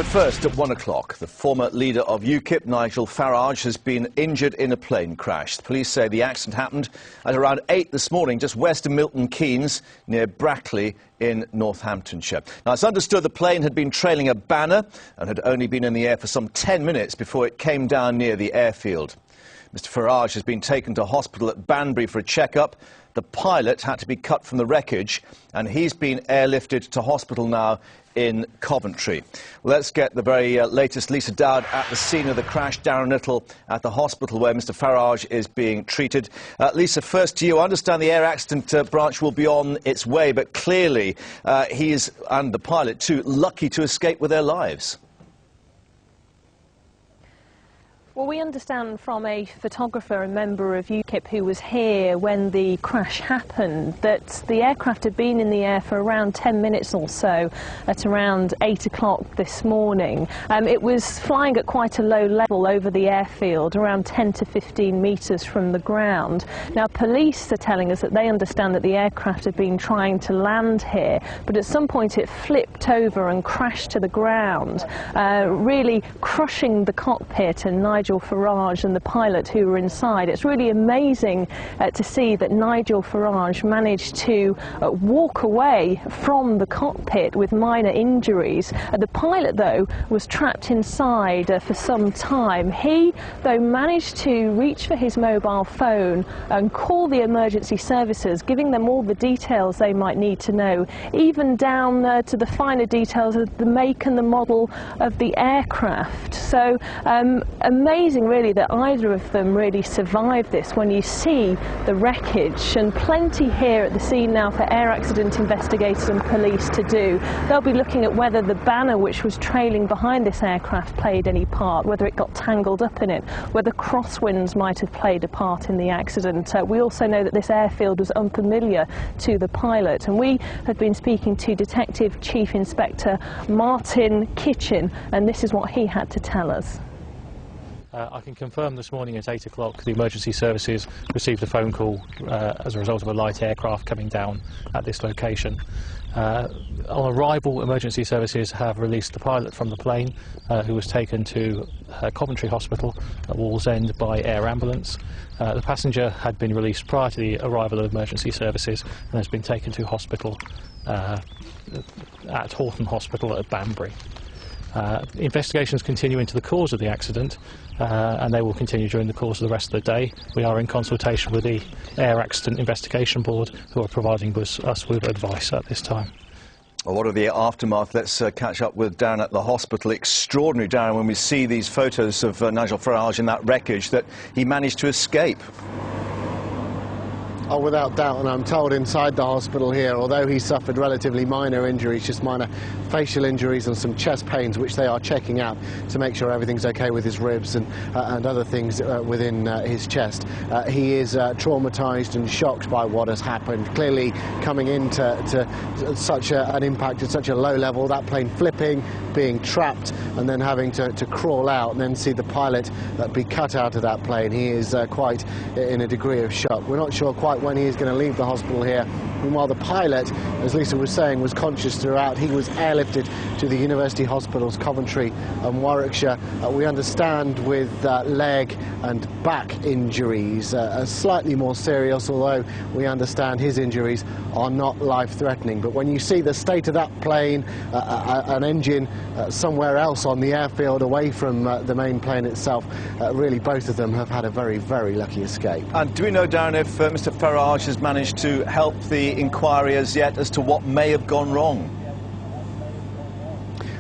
But first, at 1 o'clock, the former leader of UKIP, Nigel Farage, has been injured in a plane crash. The police say the accident happened at around 8 this morning, just west of Milton Keynes, near Brackley in Northamptonshire. Now, it's understood the plane had been trailing a banner and had only been in the air for some 10 minutes before it came down near the airfield. Mr. Farage has been taken to hospital at Banbury for a check-up. The pilot had to be cut from the wreckage, and he's been airlifted to hospital now in Coventry. Well, let's get the very latest. Lisa Dowd at the scene of the crash, Darren Little at the hospital where Mr. Farage is being treated. Lisa, first to you. I understand the air accident branch will be on its way, but clearly he is, and the pilot too, lucky to escape with their lives. Well, we understand from a photographer, a member of UKIP who was here when the crash happened, that the aircraft had been in the air for around 10 minutes or so at around 8 o'clock this morning. It was flying at quite a low level over the airfield, around 10 to 15 metres from the ground. Now, police are telling us that they understand that the aircraft had been trying to land here, but at some point it flipped over and crashed to the ground, really crushing the cockpit and Nigel Farage and the pilot who were inside. It's really amazing to see that Nigel Farage managed to walk away from the cockpit with minor injuries. The pilot, though, was trapped inside for some time. He, though, managed to reach for his mobile phone and call the emergency services, giving them all the details they might need to know, even down to the finer details of the make and the model of the aircraft. So amazing really that either of them really survived this when you see the wreckage, and plenty here at the scene now for air accident investigators and police to do. They'll be looking at whether the banner which was trailing behind this aircraft played any part, whether it got tangled up in it, whether crosswinds might have played a part in the accident. We also know that this airfield was unfamiliar to the pilot, and we have been speaking to Detective Chief Inspector Martin Kitchen, and this is what he had to tell us. I can confirm this morning at 8 o'clock the emergency services received a phone call as a result of a light aircraft coming down at this location. On arrival, emergency services have released the pilot from the plane, who was taken to Coventry Hospital at Wallsend by air ambulance. The passenger had been released prior to the arrival of emergency services and has been taken to hospital at Horton Hospital at Banbury. Investigations continue into the cause of the accident, and they will continue during the course of the rest of the day. We are in consultation with the Air Accident Investigation Board, who are providing us with advice at this time. Well, what are the aftermath? Let's catch up with Darren at the hospital. Extraordinary, Darren, when we see these photos of Nigel Farage in that wreckage, that he managed to escape. Oh, without doubt, and I'm told inside the hospital here, although he suffered relatively minor injuries, just minor facial injuries and some chest pains, which they are checking out to make sure everything's okay with his ribs and other things within his chest. He is traumatised and shocked by what has happened. Clearly, coming into such an impact at such a low level, that plane flipping, being trapped, and then having to crawl out and then see the pilot be cut out of that plane. He is quite in a degree of shock. We're not sure quite when he is going to leave the hospital here. Meanwhile, the pilot, as Lisa was saying, was conscious throughout. He was airlifted to the University Hospitals, Coventry and Warwickshire. We understand with leg and back injuries, slightly more serious, although we understand his injuries are not life-threatening. But when you see the state of that plane, an engine somewhere else on the airfield away from the main plane itself, really both of them have had a very, very lucky escape. And do we know, Darren, if Mr. Farage has managed to help the inquiry as yet as to what may have gone wrong?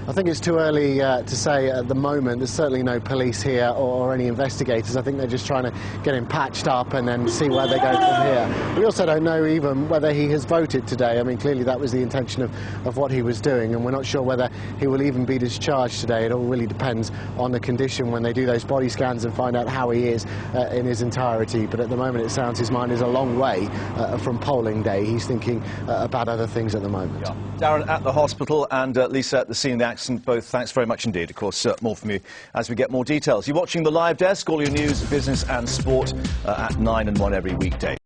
I think it's too early to say at the moment. There's certainly no police here or any investigators. I think they're just trying to get him patched up and then see where they go from here. We also don't know even whether he has voted today. I mean, clearly that was the intention of what he was doing, and we're not sure whether he will even be discharged today. It all really depends on the condition when they do those body scans and find out how he is in his entirety. But at the moment it sounds his mind is a long way from polling day. He's thinking about other things at the moment. Yeah. Darren at the hospital and Lisa at the scene of the accident, both thanks very much indeed. Of course, more from you as we get more details. You're watching the Live Desk, all your news, business and sport at 9 and 1 every weekday.